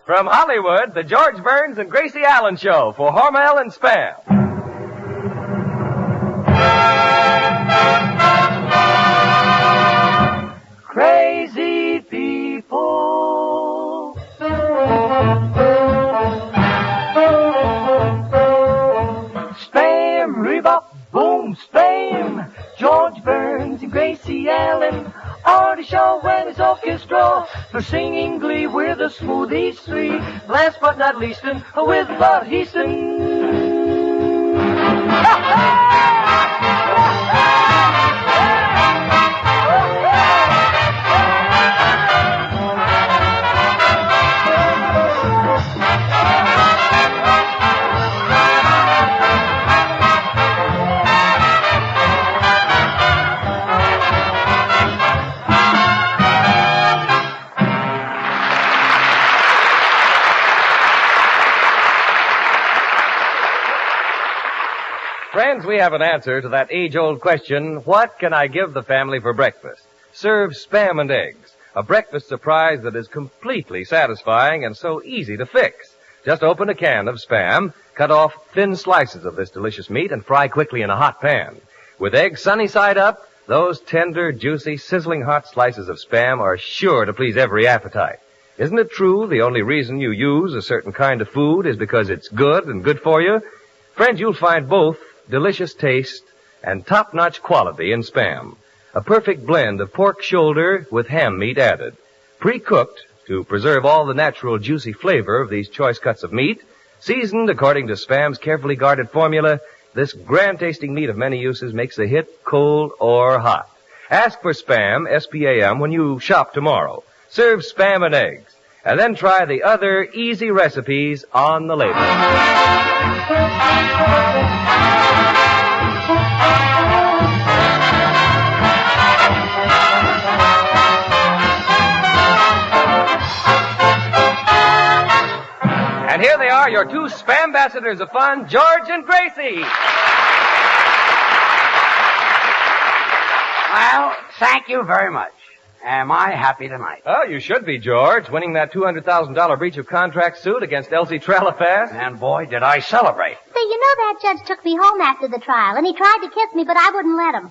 From Hollywood, the George Burns and Gracie Allen Show for Hormel and Spam. Crazy people. Spam, rebop, boom, spam. George Burns and Gracie Allen are the show when it's orchestra for singing glee. We're the Smoothies three. Last but not least, with Bud Heaston. Friends, we have an answer to that age-old question, what can I give the family for breakfast? Serve Spam and eggs, a breakfast surprise that is completely satisfying and so easy to fix. Just open a can of Spam, cut off thin slices of this delicious meat, and fry quickly in a hot pan. With eggs sunny side up, those tender, juicy, sizzling hot slices of Spam are sure to please every appetite. Isn't it true the only reason you use a certain kind of food is because it's good and good for you? Friends, you'll find both delicious taste and top-notch quality in Spam. A perfect blend of pork shoulder with ham meat added. Pre-cooked to preserve all the natural juicy flavor of these choice cuts of meat. Seasoned according to Spam's carefully guarded formula, this grand-tasting meat of many uses makes a hit cold or hot. Ask for Spam, S-P-A-M, when you shop tomorrow. Serve Spam and eggs. And then try the other easy recipes on the label. And here they are, your two Spam ambassadors of fun, George and Gracie. Well, thank you very much. Am I happy tonight? Oh, you should be, George, winning that $200,000 breach of contract suit against Elsie Trellifass. And boy, did I celebrate. Say, you know that judge took me home after the trial, and he tried to kiss me, but I wouldn't let him.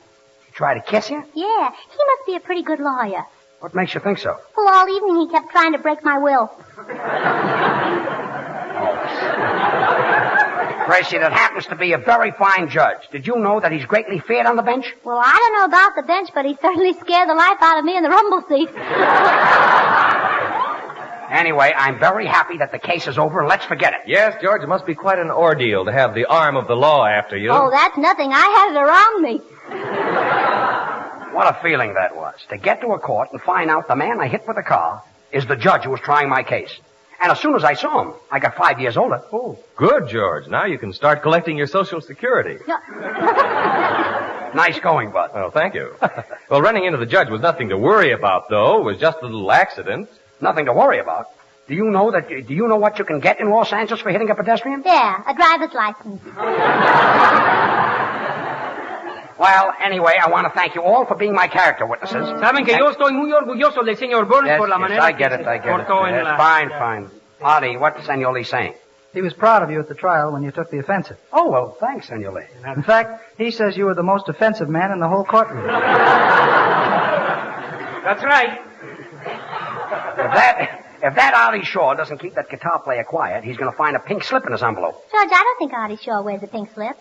Try to kiss you? Yeah, he must be a pretty good lawyer. What makes you think so? Well, all evening he kept trying to break my will. Gracie, that happens to be a very fine judge. Did you know that he's greatly feared on the bench? Well, I don't know about the bench, but he certainly scared the life out of me in the rumble seat. Anyway, I'm very happy that the case is over, and let's forget it. Yes, George, it must be quite an ordeal to have the arm of the law after you. Oh, that's nothing. I had it around me. What a feeling that was, to get to a court and find out the man I hit with a car is the judge who was trying my case. And as soon as I saw him, I got 5 years older. Oh, good, George. Now you can start collecting your Social Security. Nice going, Bud. Oh, thank you. Well, running into the judge was nothing to worry about, though. It was just a little accident. Nothing to worry about. Do you know what you can get in Los Angeles for hitting a pedestrian? Yeah, a driver's license. Well, anyway, I want to thank you all for being my character witnesses. Saben que yo estoy muy orgulloso del señor Burns por la manera I get it. Yes, fine. Artie, what's Senor Lee saying? He was proud of you at the trial when you took the offensive. Oh, well, thanks, Senor Lee. In fact, he says you were the most offensive man in the whole courtroom. That's right. If that Artie Shaw doesn't keep that guitar player quiet, he's going to find a pink slip in his envelope. George, I don't think Artie Shaw wears a pink slip.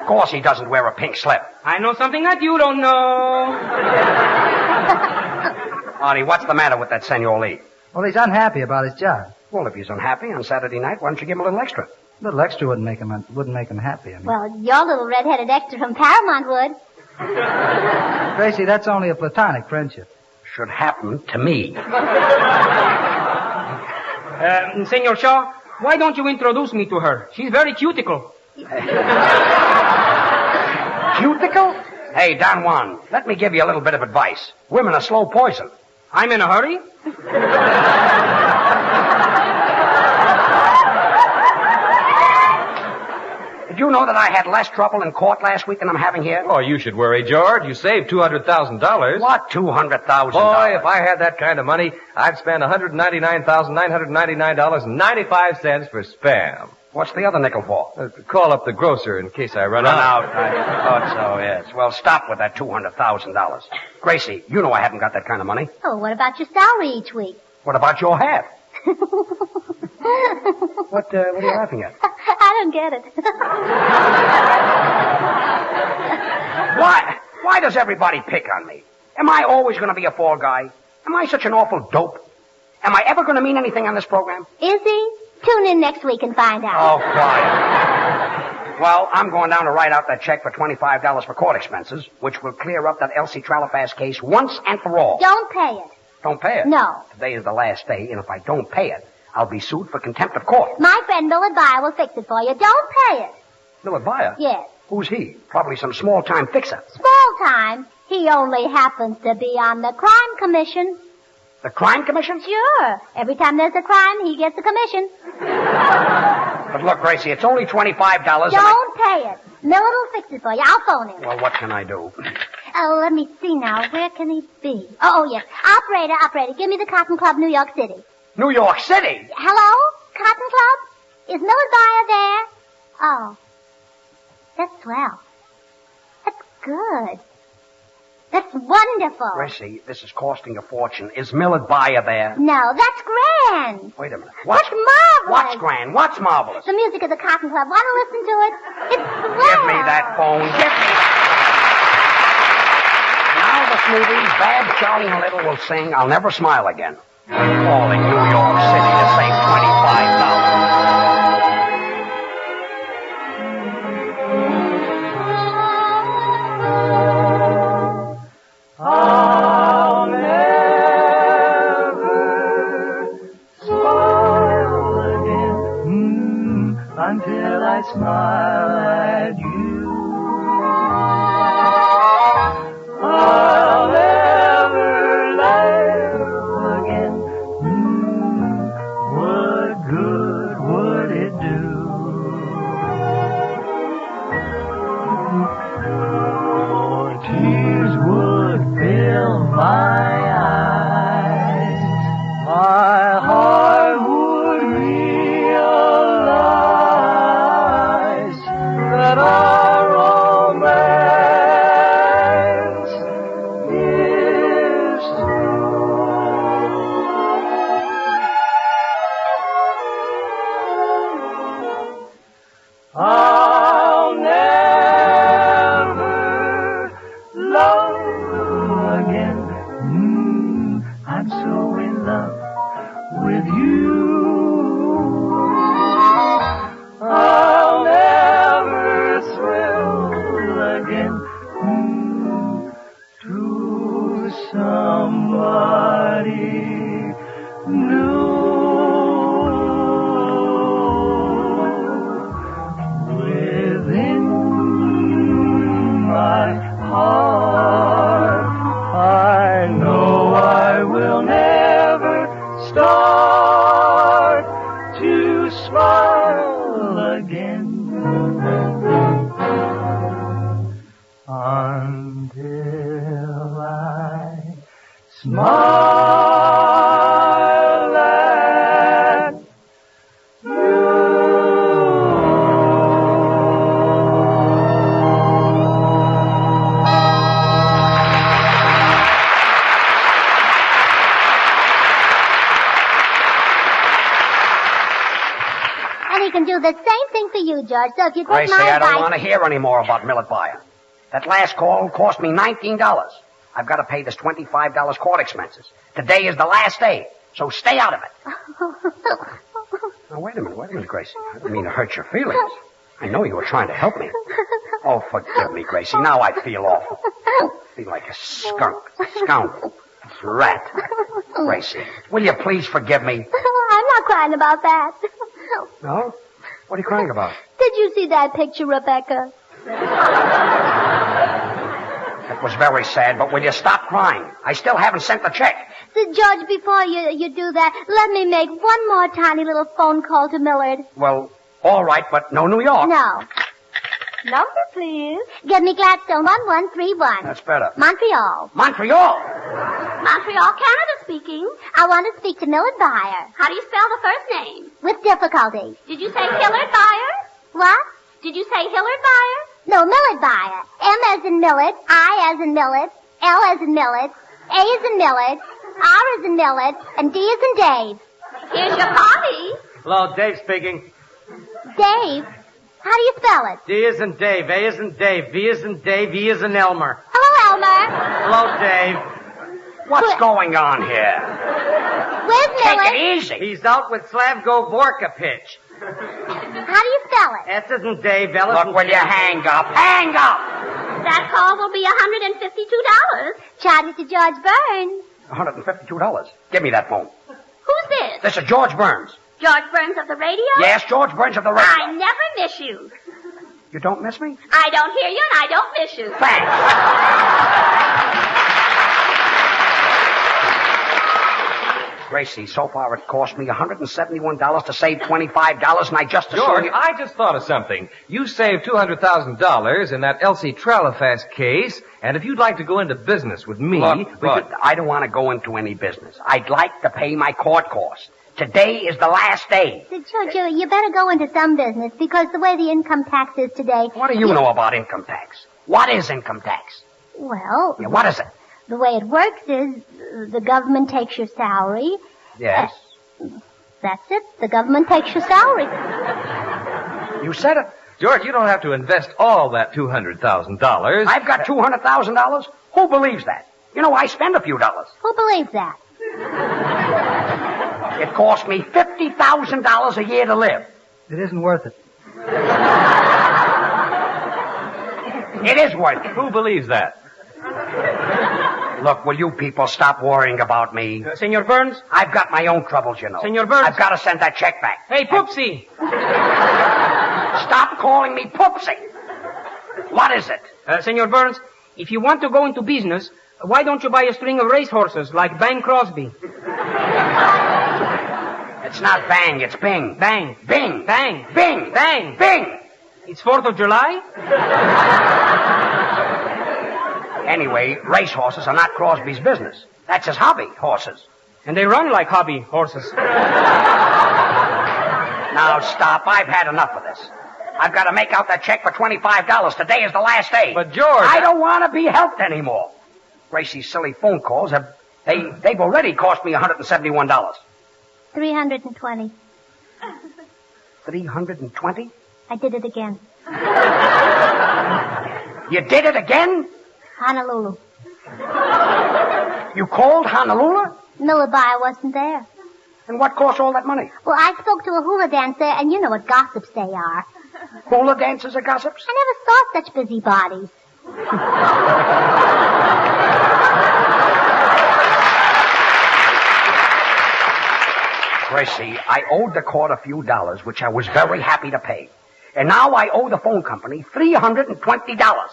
Of course he doesn't wear a pink slip. I know something that you don't know. Artie, what's the matter with that Senor Lee? Well, he's unhappy about his job. Well, if he's unhappy on Saturday night, why don't you give him a little extra? A little extra wouldn't make him happy. I mean. Well, your little red-headed extra from Paramount would. Gracie, that's only a platonic friendship. Should happen to me. Senor Shaw, why don't you introduce me to her? She's very cuticle. Cuticle? Hey, Don Juan, let me give you a little bit of advice. Women are slow poison. I'm in a hurry. Did you know know that I had less trouble in court last week than I'm having here? Oh, you should worry, George. You saved $200,000. What, $200,000? Boy, if I had that kind of money, I'd spend $199,999.95 for Spam. What's the other nickel for? Call up the grocer in case I run out. I thought so, yes. Well, stop with that $200,000. Gracie, you know I haven't got that kind of money. Oh, what about your salary each week? What about your half? What are you laughing at? I don't get it. Why does everybody pick on me? Am I always going to be a fall guy? Am I such an awful dope? Am I ever going to mean anything on this program? Is he? Tune in next week and find out. Oh, quiet. Well, I'm going down to write out that check for $25 for court expenses, which will clear up that Elsie Tralafass case once and for all. Don't pay it. Don't pay it? No. Today is the last day, and if I don't pay it, I'll be sued for contempt of court. My friend Millard Byer will fix it for you. Don't pay it. Millard Byer? Yes. Who's he? Probably some small-time fixer. Small time? He only happens to be on the crime commission. The crime commission? Sure. Every time there's a crime, he gets a commission. But look, Gracie, it's only $25. Don't pay it. Millard will fix it for you. I'll phone him. Well, what can I do? Oh, let me see now. Where can he be? Oh, yes. Operator, give me the Cotton Club, New York City. New York City? Hello? Cotton Club? Is Millard Byer there? Oh. That's swell. That's good. That's wonderful. Gracie, this is costing a fortune. Is Millard Byer there? No, that's grand. Wait a minute. That's marvelous. What's grand? What's marvelous? The music of the Cotton Club. Want to listen to it? It's swell. Give me that phone. Give me that. Now the smoothie, Bad Charlie and Little will sing I'll Never Smile Again. Calling New York City to save $25. I'll never smile again until I smile at you. I'll never laugh again. What good would it do? Your tears would fill my eyes. My heart would realize that our romance is through. I'll never love again. I'm so in love with you. I'll never thrill again to somebody new. Within my heart, I know I will never start to smile again until I smile at And he can do the same thing for you, George. So if you take Gracie, my I advice... don't want to hear any more about Millard Byer. That last call cost me $19. I've got to pay this $25 court expenses. Today is the last day, so stay out of it. Now, wait a minute, Gracie. I didn't mean to hurt your feelings. I know you were trying to help me. Oh, forgive me, Gracie. Now I feel awful. I feel like a skunk, a scoundrel, a rat. Gracie, will you please forgive me? I'm not crying about that. No? What are you crying about? Did you see that picture, Rebecca? It was very sad, but will you stop crying? I still haven't sent the check. So, George, before you do that, let me make one more tiny little phone call to Millard. Well, all right, but no New York. No. Number, please. Get me Gladstone 1131. That's better. Montreal. Montreal. Montreal, Canada speaking. I want to speak to Millard Byer. How do you spell the first name? With difficulty. Did you say Hillard Byer? What? Did you say Hillard Byer? No, Millard Byer. M as in Millard, I as in Millard, L as in Millard, A as in Millard, R as in Millard, and D as in Dave. Here's your coffee. Hello, Dave speaking. Dave? How do you spell it? D is in Dave, A is in Dave, V is in Dave, E is in Elmer. Hello, Elmer. Hello, Dave. What's going on here? Where's Take Millard? it easy. He's out with Slavko Vorkapich. How do you spell it? S isn't Dave, L isn't Look, will you hang up? Hang up! That call will be $152. Charge it to George Burns. $152. Give me that phone. Who's this? This is George Burns. George Burns of the radio? Yes, George Burns of the radio. I never miss you. You don't miss me? I don't hear you and I don't miss you. Thanks. Gracie, so far it cost me $171 to save $25, and I just assumed George, you... I just thought of something. You saved $200,000 in that Elsie Trellifax case, and if you'd like to go into business with me... Look, I don't want to go into any business. I'd like to pay my court costs. Today is the last day. George, you better go into some business because the way the income tax is today... What do you know about income tax? What is income tax? Well... Yeah, what is it? The way it works is the government takes your salary. Yes. That's it. The government takes your salary. You said it. George, you don't have to invest all that $200,000. I've got $200,000? Who believes that? You know, I spend a few dollars. Who believes that? It costs me $50,000 a year to live. It isn't worth it. It is worth it. Who believes that? Look, will you people stop worrying about me? Senor Burns? I've got my own troubles, you know. Senor Burns? I've got to send that check back. Hey, Poopsie! Stop calling me Poopsie. What is it? Senor Burns, if you want to go into business, why don't you buy a string of racehorses like Bang Crosby? It's not Bang, it's Bing. Bang. Bing. Bang. Bing. Bang. Bing. It's 4th of July? Anyway, racehorses are not Crosby's business. That's his hobby, horses. And they run like hobby horses. Now, stop. I've had enough of this. I've got to make out that check for $25. Today is the last day. But, George... I don't want to be helped anymore. Gracie's silly phone calls they've already cost me $171. 320. 320? I did it again. You did it again? Honolulu. You called Honolulu? Millard Byer wasn't there. And what cost all that money? Well, I spoke to a hula dancer, and you know what gossips they are. Hula dancers are gossips? I never saw such busybodies. Gracie, I owed the court a few dollars, which I was very happy to pay. And now I owe the phone company $320.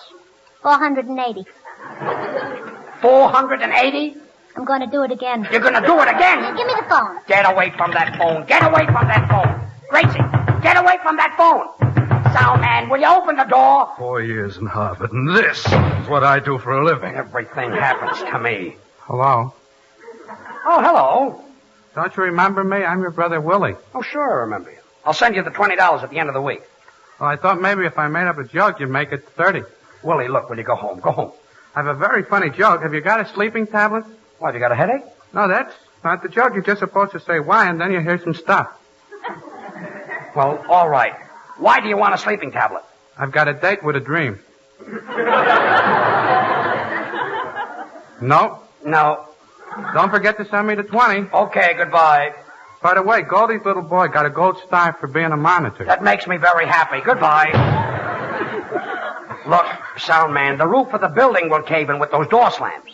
480. 480? I'm going to do it again. You're going to do it again? Give me the phone. Get away from that phone. Get away from that phone. Gracie, get away from that phone. Sound man, will you open the door? 4 years in Harvard, and this is what I do for a living. Everything happens to me. Hello. Oh, hello. Don't you remember me? I'm your brother Willie. Oh, sure, I remember you. I'll send you the $20 at the end of the week. Well, I thought maybe if I made up a joke, you'd make it 30. Willie, look, will you go home? Go home. I have a very funny joke. Have you got a sleeping tablet? Why, have you got a headache? No, that's not the joke. You're just supposed to say why, and then you hear some stuff. Well, all right. Why do you want a sleeping tablet? I've got a date with a dream. No? No. Don't forget to send me the 20. Okay, goodbye. By the way, Goldie's little boy got a gold star for being a monitor. That makes me very happy. Goodbye. Look, sound man, the roof of the building will cave in with those door slams.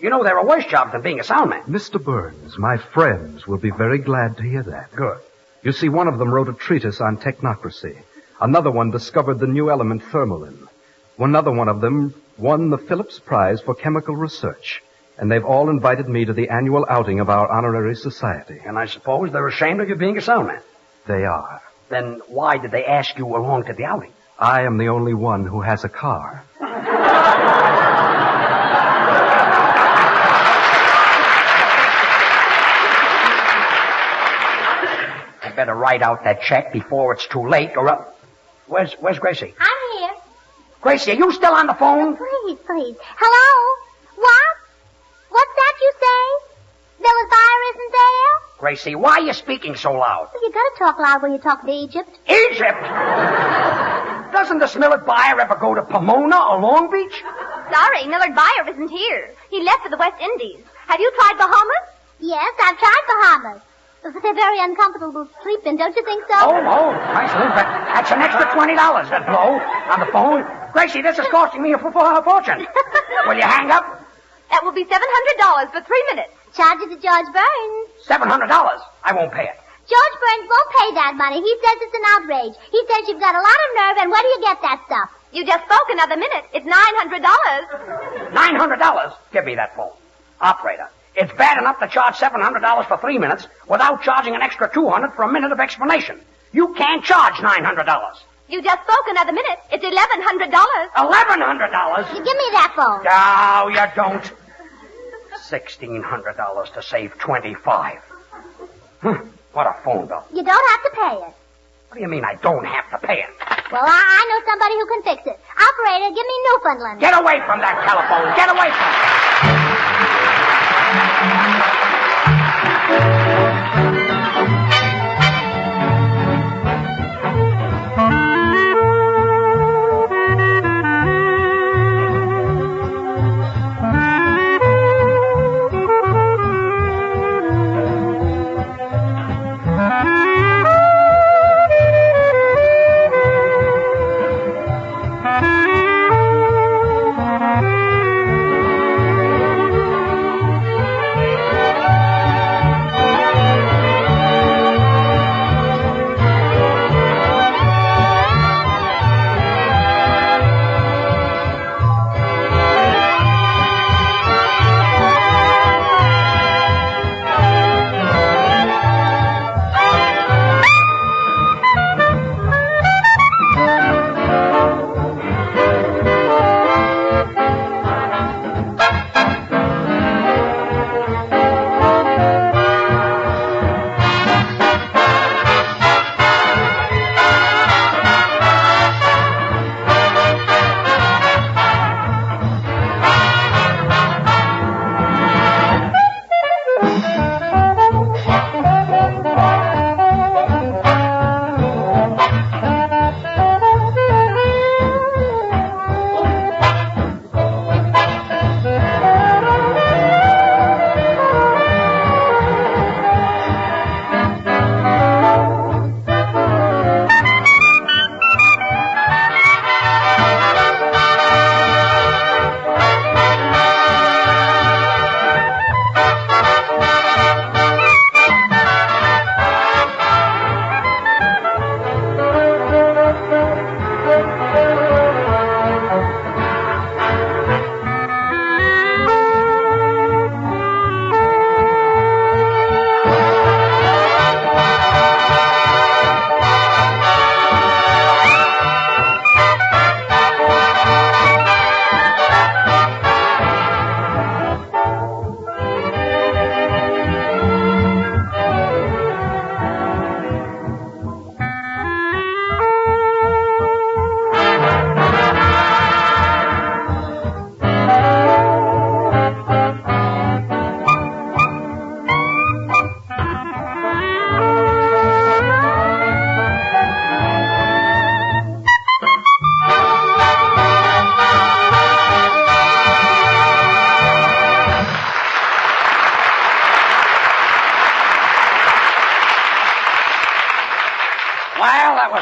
You know, there are worse jobs than being a sound man. Mr. Burns, my friends will be very glad to hear that. Good. You see, one of them wrote a treatise on technocracy. Another one discovered the new element thermalin. Another one of them won the Phillips Prize for chemical research. And they've all invited me to the annual outing of our honorary society. And I suppose they're ashamed of you being a sound man. They are. Then why did they ask you along to the outing? I am the only one who has a car. I better write out that check before it's too late, or Where's Gracie? I'm here. Gracie, are you still on the phone? Please. Hello? What? What's that you say? Miller's buyer isn't there? Gracie, why are you speaking so loud? Well, you gotta talk loud when you talk to Egypt. Egypt? Doesn't the Millard buyer ever go to Pomona or Long Beach? Sorry, Millard buyer isn't here. He left for the West Indies. Have you tried Bahamas? Yes, I've tried Bahamas. But they're very uncomfortable to sleep in, don't you think so? Oh, nice. That's an extra $20, that blow, on the phone. Gracie, this is costing me a fortune. Will you hang up? That will be $700 for 3 minutes. Charge it to George Burns. $700? I won't pay it. George Burns won't pay that money. He says it's an outrage. He says you've got a lot of nerve, and where do you get that stuff? You just spoke another minute. It's $900. $900? Give me that phone. Operator, it's bad enough to charge $700 for 3 minutes without charging an extra $200 for a minute of explanation. You can't charge $900. You just spoke another minute. It's $1,100. $1,100? You give me that phone. No, you don't. $1,600 to save $25. What a phone bill. You don't have to pay it. What do you mean I don't have to pay it? Well, I know somebody who can fix it. Operator, give me Newfoundland. Get away from that telephone. Get away from it.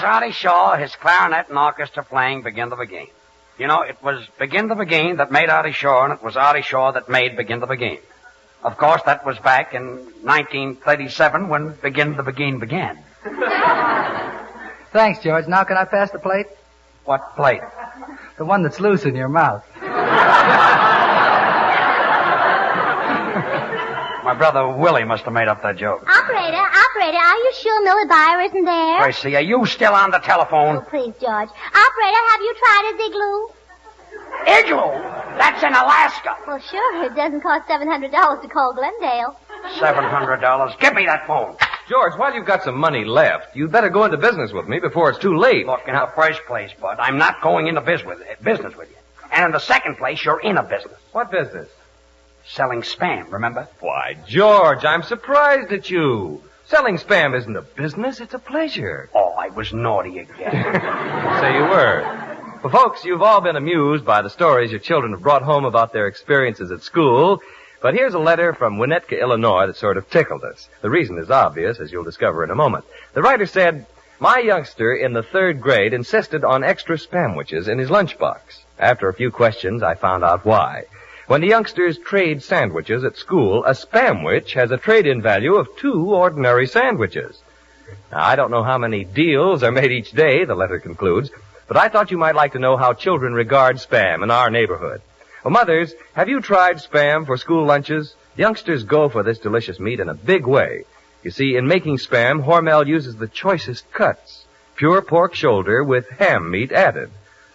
Artie Shaw, his clarinet and orchestra playing Begin the Beguine. You know, it was Begin the Beguine that made Artie Shaw, and it was Artie Shaw that made Begin the Beguine. Of course, that was back in 1937 when Begin the Beguine began. Thanks, George. Now can I pass the plate? What plate? The one that's loose in your mouth. My brother Willie must have made up that joke. Operator, Operator, are you sure Millard Byer isn't there? Gracie, are you still on the telephone? Oh, please, George. Operator, have you tried his igloo? Igloo? That's in Alaska. Well, sure. It doesn't cost $700 to call Glendale. $700. Give me that phone. George, while you've got some money left, you'd better go into business with me before it's too late. Look, in the first place, Bud, I'm not going into business with you. And in the second place, you're in a business. What business? Selling spam, remember? Why, George, I'm surprised at you. Selling spam isn't a business, it's a pleasure. Oh, I was naughty again. So you were. Well, folks, you've all been amused by the stories your children have brought home about their experiences at school. But here's a letter from Winnetka, Illinois that sort of tickled us. The reason is obvious, as you'll discover in a moment. The writer said, my youngster in the 3rd grade insisted on extra spamwiches in his lunchbox. After a few questions, I found out why. When the youngsters trade sandwiches at school, a spamwich has a trade-in value of 2 ordinary sandwiches. Now, I don't know how many deals are made each day, the letter concludes, but I thought you might like to know how children regard spam in our neighborhood. Well, mothers, have you tried spam for school lunches? Youngsters go for this delicious meat in a big way. You see, in making spam, Hormel uses the choicest cuts, pure pork shoulder with ham meat added.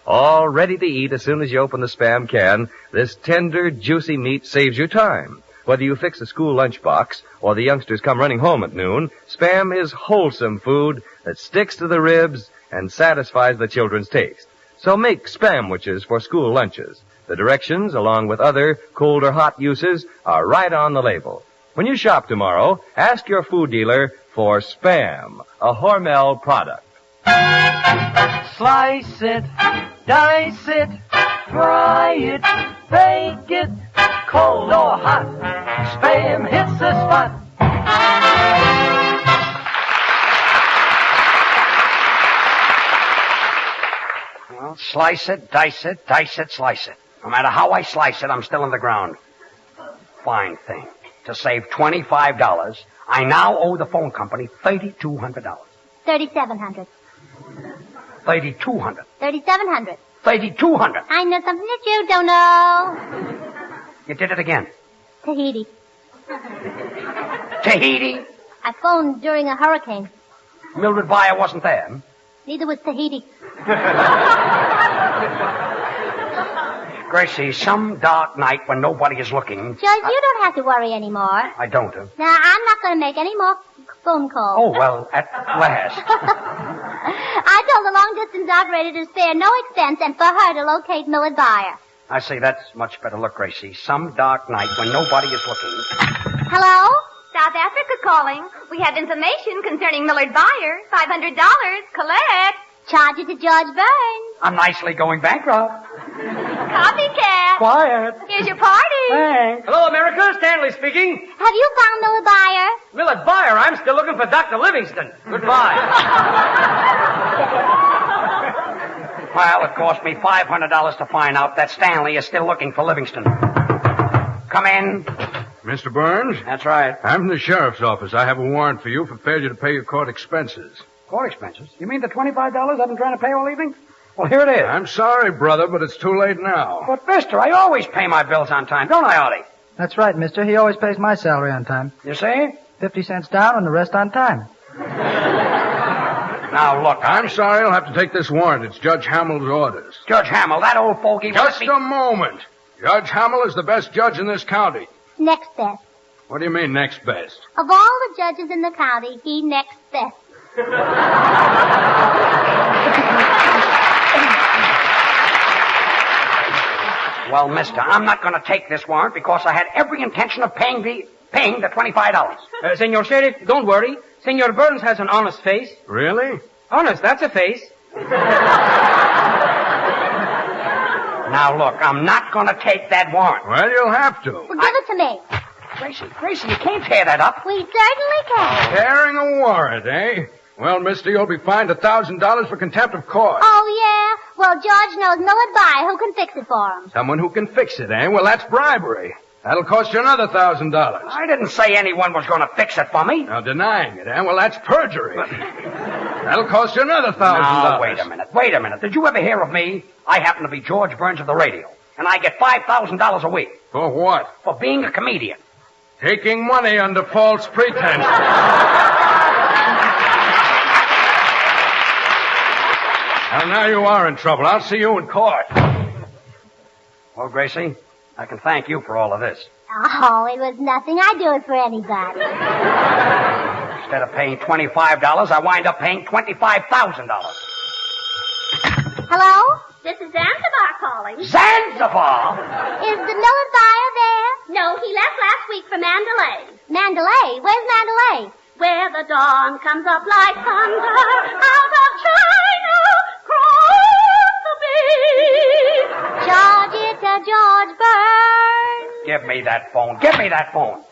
All ready to eat as soon as you open the spam can, this tender, juicy meat saves you time. Whether you fix a school lunchbox or the youngsters come running home at noon, spam is wholesome food that sticks to the ribs and satisfies the children's taste. So make spamwiches for school lunches. The directions, along with other cold or hot uses, are right on the label. When you shop tomorrow, ask your food dealer for Spam, a Hormel product. Slice it, dice it, fry it, bake it, cold or hot. Spam hits the spot. Well, slice it, dice it, slice it. No matter how I slice it, I'm still in the ground. Fine thing. To save $25, I now owe the phone company $3,200. $3,700. $3,200. $3,700. $3,200. I know something that you don't know. You did it again. Tahiti. Tahiti? I phoned during a hurricane. Mildred Byer wasn't there. Neither was Tahiti. Gracie, some dark night when nobody is looking... George, you don't have to worry anymore. I don't. Now, I'm not going to make any more phone calls. Oh, well, at last. I told the long-distance operator to spare no expense and for her to locate Millard Byer. I see, that's much better. Look, Gracie, some dark night when nobody is looking... Hello? South Africa calling. We have information concerning Millard Byer. $500. Collect. Charge it to George Burns. I'm nicely going bankrupt. Copycat. Quiet. Here's your party. Thanks. Hello, America. Stanley speaking. Have you found Millard Byer? Millard Byer, I'm still looking for Dr. Livingston. Goodbye. Well, it cost me $500 to find out that Stanley is still looking for Livingston. Come in. Mr. Burns? That's right. I'm from the sheriff's office. I have a warrant for you for failure to pay your court expenses. Court expenses? You mean the $25 I've been trying to pay all evening? Well, here it is. I'm sorry, brother, but it's too late now. But, mister, I always pay my bills on time, don't I, Artie? That's right, mister. He always pays my salary on time. You see? 50 cents down and the rest on time. Now, look, I'm sorry, I'll have to take this warrant. It's Judge Hamill's orders. Judge Hamill, that old fogey... Just a moment. Judge Hamill is the best judge in this county. Next best. What do you mean, next best? Of all the judges in the county, he next best. Well, mister, I'm not going to take this warrant because I had every intention of paying the $25. Senor Sheriff, don't worry. Senor Burns has an honest face. Really? Honest, that's a face. Now, look, I'm not going to take that warrant. Well, you'll have to. Well, give it to me. Gracie, you can't tear that up. We certainly can. Tearing a warrant, eh? Well, mister, you'll be fined $1,000 for contempt of court. Oh, yeah? Well, George knows Millard Byer who can fix it for him. Someone who can fix it, eh? Well, that's bribery. That'll cost you another $1,000. I didn't say anyone was going to fix it for me. Now, denying it, eh? Well, that's perjury. That'll cost you another $1,000. Now, wait a minute. Did you ever hear of me? I happen to be George Burns of the radio, and I get $5,000 a week. For what? For being a comedian. Taking money under false pretense. Well, now you are in trouble. I'll see you in court. Well, Gracie, I can thank you for all of this. Oh, it was nothing. I'd do it for anybody. Instead of paying $25, I wind up paying $25,000. Hello? This is Zanzibar calling. Zanzibar? Is the millet buyer there? No, he left last week for Mandalay. Mandalay? Where's Mandalay? Where the dawn comes up like thunder out of China, cross the beach. Georgetta, George Burns. Give me that phone. Give me that phone.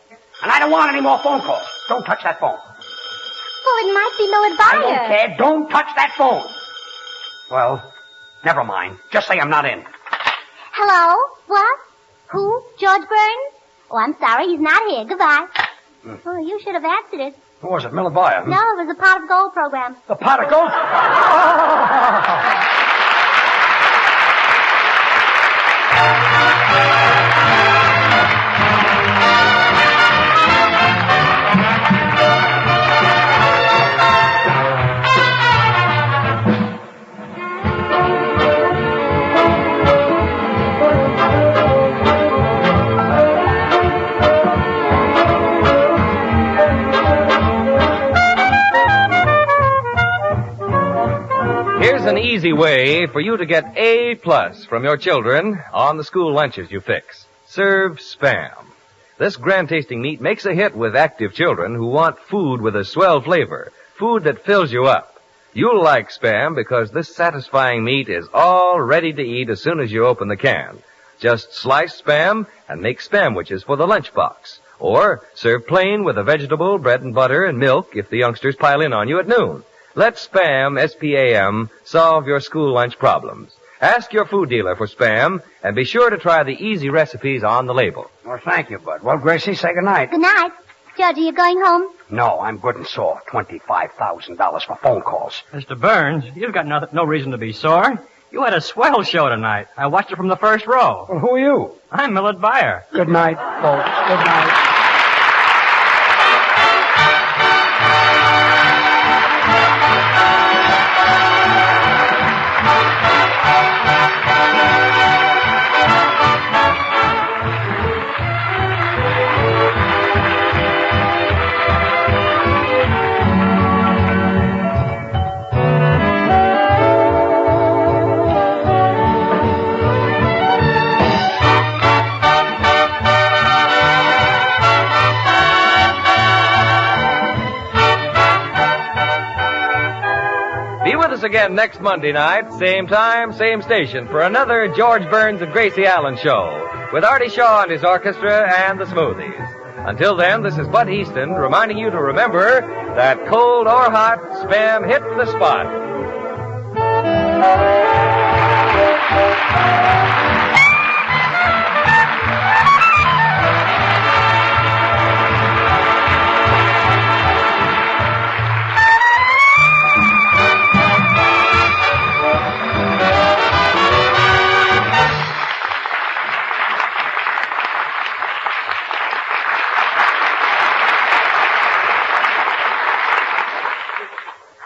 And I don't want any more phone calls. Don't touch that phone. Well, it might be millet I buyer. don't care. Don't touch that phone. Well, never mind. Just say I'm not in. Hello? What? Who? George Burns? Oh, I'm sorry. He's not here. Goodbye. Oh, you should have answered it. Who was it? Millet Buyer? No, it was the Pot of Gold program. The Pot of Gold? Here's an easy way for you to get A+ from your children on the school lunches you fix. Serve Spam. This grand-tasting meat makes a hit with active children who want food with a swell flavor, food that fills you up. You'll like Spam because this satisfying meat is all ready to eat as soon as you open the can. Just slice Spam and make Spamwiches for the lunchbox. Or serve plain with a vegetable, bread and butter, and milk if the youngsters pile in on you at noon. Let Spam, S-P-A-M, solve your school lunch problems. Ask your food dealer for Spam, and be sure to try the easy recipes on the label. Well, thank you, Bud. Well, Gracie, say goodnight. Good night. George, are you going home? No, I'm good and sore. $25,000 for phone calls. Mr. Burns, you've got no reason to be sore. You had a swell show tonight. I watched it from the first row. Well, who are you? I'm Millet Buyer. Good night, folks. Good night. Again next Monday night, same time, same station, for another George Burns and Gracie Allen show with Artie Shaw and his orchestra and the Smoothies. Until then, this is Bud Easton reminding you to remember that cold or hot, Spam hit the spot.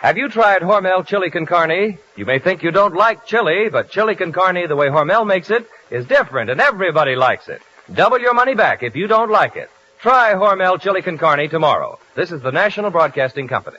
Have you tried Hormel chili con carne? You may think you don't like chili, but chili con carne, the way Hormel makes it, is different, and everybody likes it. Double your money back if you don't like it. Try Hormel chili con carne tomorrow. This is the National Broadcasting Company.